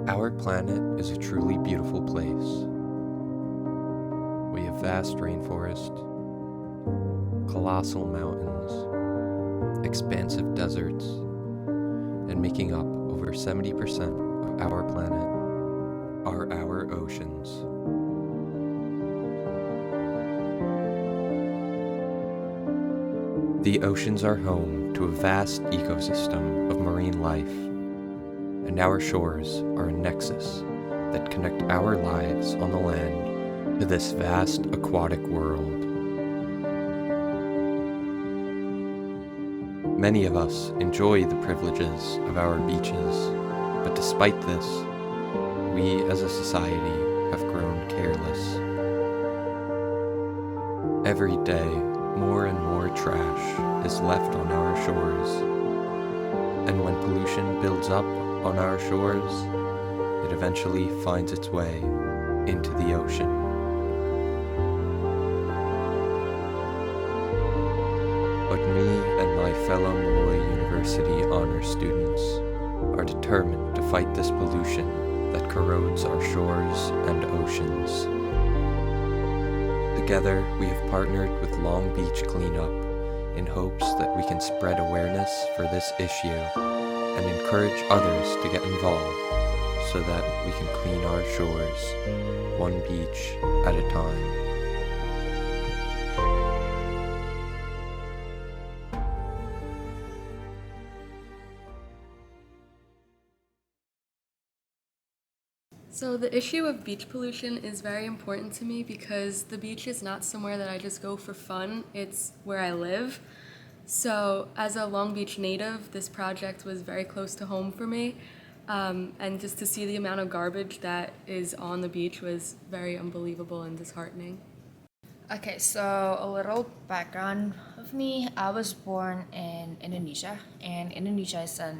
Our planet is a truly beautiful place. We have vast rainforests, colossal mountains, expansive deserts, and making up over 70% of our planet are our oceans. The oceans are home to a vast ecosystem of marine life, and our shores are a nexus that connect our lives on the land to this vast aquatic world. Many of us enjoy the privileges of our beaches, but despite this, we as a society have grown careless. Every day, more and more trash is left on our shores, and when pollution builds up on our shores, it eventually finds its way into the ocean. But me and my fellow Molloy University Honors students are determined to fight this pollution that corrodes our shores and oceans. Together, we have partnered with Long Beach Cleanup in hopes that we can spread awareness for this issue and encourage others to get involved so that we can clean our shores, one beach at a time. So the issue of beach pollution is very important to me because the beach is not somewhere that I just go for fun, it's where I live. So as a Long Beach native, this project was very close to home for me. And just to see the amount of garbage that is on the beach was very unbelievable and disheartening. Okay, so a little background of me. I was born in Indonesia, and Indonesia is a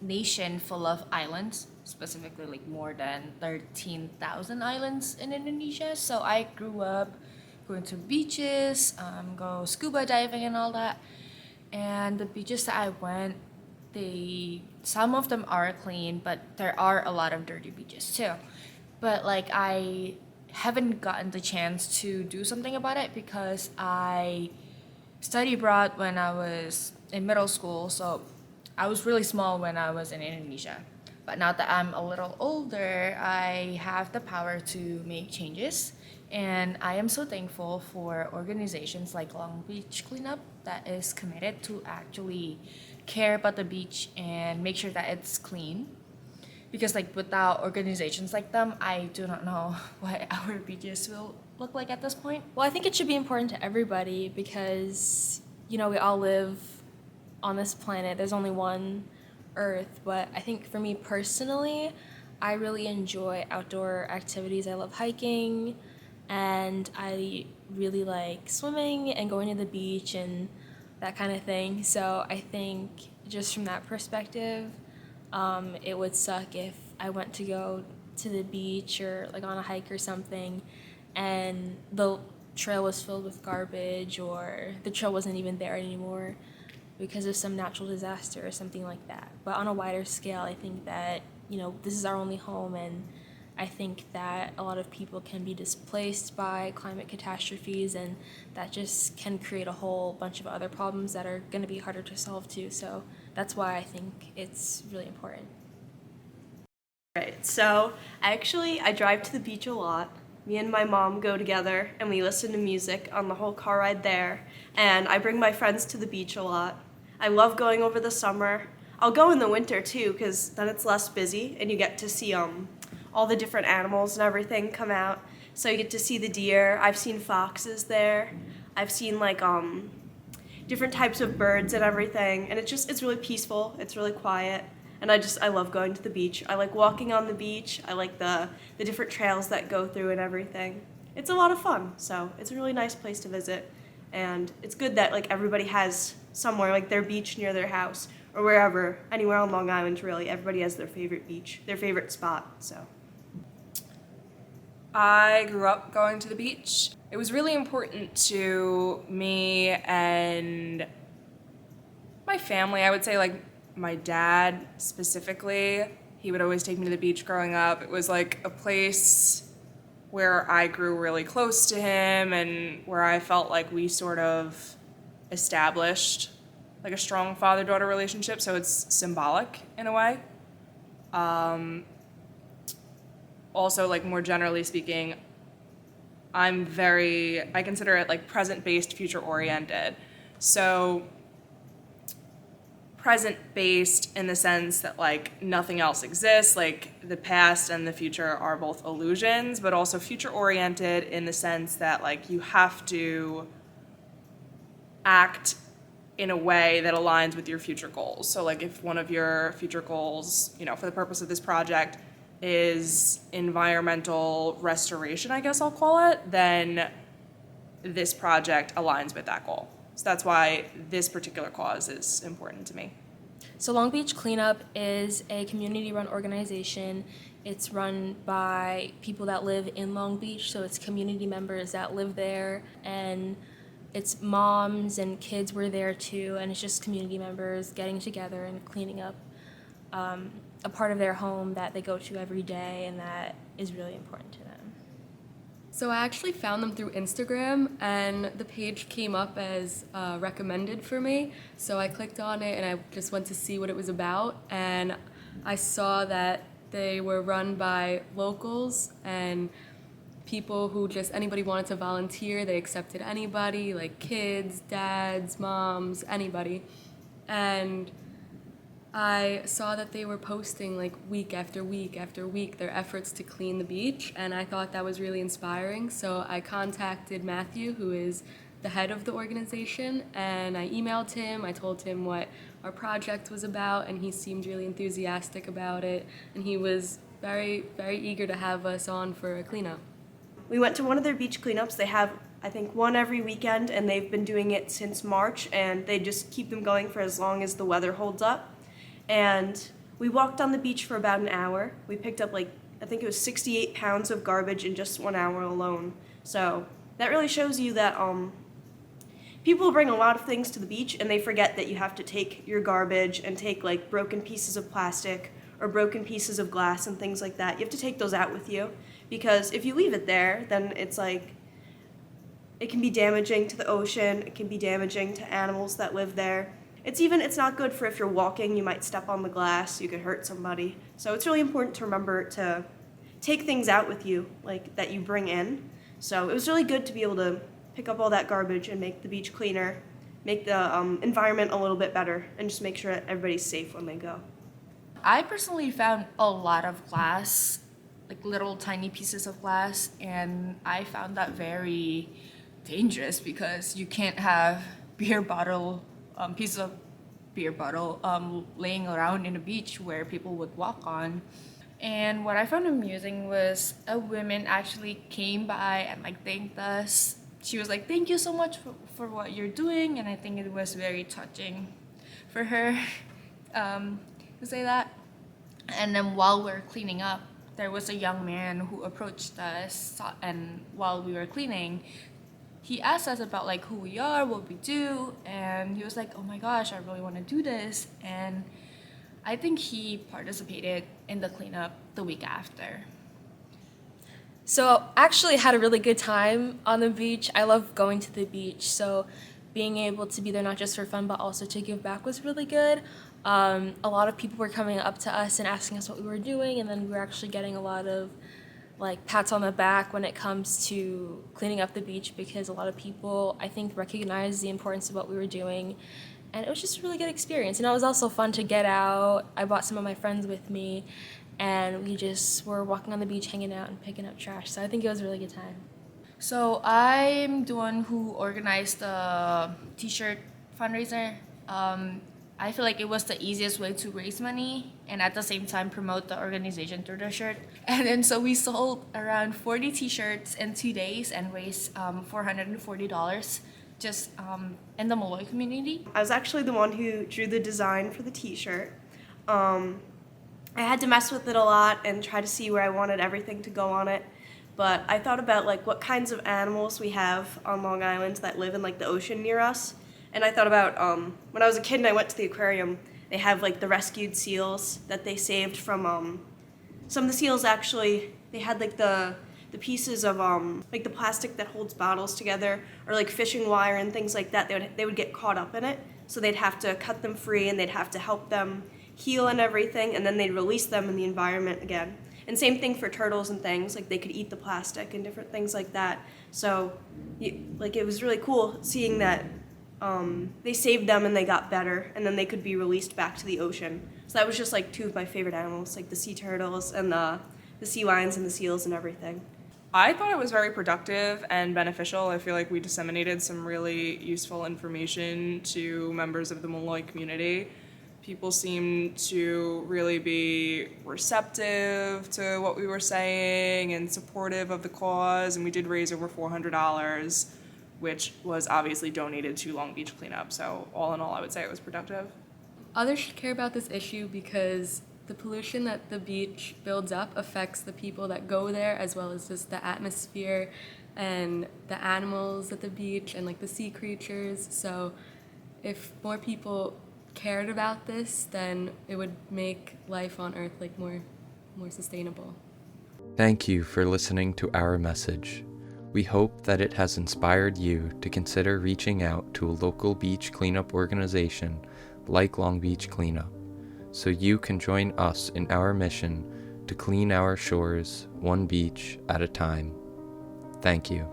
nation full of islands, specifically like more than 13,000 islands in Indonesia. So I grew up going to beaches, go scuba diving and all that. And the beaches that I went, some of them are clean, but there are a lot of dirty beaches too. But like I haven't gotten the chance to do something about it because I studied abroad when I was in middle school, so I was really small when I was in Indonesia. But now that I'm a little older, I have the power to make changes. And I am so thankful for organizations like Long Beach Cleanup that is committed to actually care about the beach and make sure that it's clean. Because like without organizations like them, I do not know what our beaches will look like at this point. Well, I think it should be important to everybody because, we all live on this planet. There's only one Earth. But I think for me personally, I really enjoy outdoor activities. I love hiking, and I really like swimming and going to the beach and that kind of thing. So I think just from that perspective, it would suck if I went to go to the beach or like on a hike or something and the trail was filled with garbage or the trail wasn't even there anymore because of some natural disaster or something like that. But on a wider scale, I think that, this is our only home, and I think that a lot of people can be displaced by climate catastrophes, and that just can create a whole bunch of other problems that are going to be harder to solve too. So that's why I think it's really important. Right, so I drive to the beach a lot. Me and my mom go together and we listen to music on the whole car ride there. And I bring my friends to the beach a lot. I love going over the summer. I'll go in the winter too, because then it's less busy and you get to see all the different animals and everything come out. So you get to see the deer. I've seen foxes there. I've seen like different types of birds and everything. And it's really peaceful. It's really quiet. And I love going to the beach. I like walking on the beach. I like the different trails that go through and everything. It's a lot of fun. So it's a really nice place to visit. And it's good that like everybody has somewhere like their beach near their house or wherever, anywhere on Long Island really. Everybody has their favorite beach, their favorite spot, so. I grew up going to the beach. It was really important to me and my family. I would say like my dad specifically He would always take me to the beach growing up. It was like a place where I grew really close to him and where I felt like we sort of established like a strong father-daughter relationship, so it's symbolic in a way. Also, like more generally speaking, I consider it like present-based, future-oriented. So present-based in the sense that like nothing else exists, like the past and the future are both illusions, but also future-oriented in the sense that like you have to act in a way that aligns with your future goals. So like if one of your future goals, for the purpose of this project is environmental restoration, I guess I'll call it, then this project aligns with that goal. So that's why this particular cause is important to me. So Long Beach Cleanup is a community-run organization. It's run by people that live in Long Beach, so it's community members that live there, and it's moms and kids were there too, and it's just community members getting together and cleaning up a part of their home that they go to every day and that is really important to them. So I actually found them through Instagram, and the page came up as recommended for me. So I clicked on it and I just went to see what it was about, and I saw that they were run by locals and people who just anybody wanted to volunteer. They accepted anybody, like kids, dads, moms, anybody. And I saw that they were posting like week after week after week their efforts to clean the beach, and I thought that was really inspiring. So I contacted Matthew, who is the head of the organization, and I emailed him. I told him what our project was about, and he seemed really enthusiastic about it, and he was very, very eager to have us on for a cleanup. We went to one of their beach cleanups. They have, I think, one every weekend, and they've been doing it since March, and they just keep them going for as long as the weather holds up. And we walked on the beach for about an hour. We picked up I think it was 68 pounds of garbage in just 1 hour alone. So that really shows you that people bring a lot of things to the beach, and they forget that you have to take your garbage and take like broken pieces of plastic or broken pieces of glass and things like that. You have to take those out with you, because if you leave it there, then it's like it can be damaging to the ocean, it can be damaging to animals that live there. It's not good for if you're walking, you might step on the glass, you could hurt somebody. So it's really important to remember to take things out with you, like that you bring in. So it was really good to be able to pick up all that garbage and make the beach cleaner, make the environment a little bit better, and just make sure that everybody's safe when they go. I personally found a lot of glass, like little tiny pieces of glass, and I found that very dangerous because you can't have pieces of beer bottle laying around in the beach where people would walk on. And what I found amusing was a woman actually came by and thanked us. She was like, "Thank you so much for what you're doing," and I think it was very touching for her to say that. And then while we were cleaning up, there was a young man who approached us, and while we were cleaning, he asked us about who we are, what we do, and he was like, "Oh my gosh, I really want to do this." And I think he participated in the cleanup the week after. So actually had a really good time on the beach. I love going to the beach, so being able to be there not just for fun but also to give back was really good. A lot of people were coming up to us and asking us what we were doing, and then we were actually getting a lot of pats on the back when it comes to cleaning up the beach, because a lot of people, I think, recognized the importance of what we were doing, and it was just a really good experience. And it was also fun to get out. I brought some of my friends with me, and we just were walking on the beach, hanging out and picking up trash, so I think it was a really good time. So I'm the one who organized the t-shirt fundraiser. I feel like it was the easiest way to raise money and at the same time promote the organization through the shirt. And then so we sold around 40 t-shirts in 2 days and raised $440 just in the Molloy community. I was actually the one who drew the design for the t-shirt. I had to mess with it a lot and try to see where I wanted everything to go on it. But I thought about what kinds of animals we have on Long Island that live in the ocean near us. And I thought about when I was a kid and I went to the aquarium, they have like the rescued seals that they saved from some of the seals actually, they had like the pieces of like the plastic that holds bottles together, or like fishing wire and things like that. They would get caught up in it, so they'd have to cut them free and they'd have to help them heal and everything, and then they'd release them in the environment again. And same thing for turtles and things, like they could eat the plastic and different things like that. So like it was really cool seeing that they saved them and they got better, and then they could be released back to the ocean. So that was just like two of my favorite animals, like the sea turtles and the sea lions and the seals and everything. I thought it was very productive and beneficial. I feel like we disseminated some really useful information to members of the Molloy community. People seemed to really be receptive to what we were saying and supportive of the cause, and we did raise over $400, which was obviously donated to Long Beach Cleanup. So all in all, I would say it was productive. Others should care about this issue because the pollution that the beach builds up affects the people that go there, as well as just the atmosphere and the animals at the beach and like the sea creatures. So if more people cared about this, then it would make life on Earth like more sustainable. Thank you for listening to our message. We hope that it has inspired you to consider reaching out to a local beach cleanup organization like Long Beach Cleanup, so you can join us in our mission to clean our shores one beach at a time. Thank you.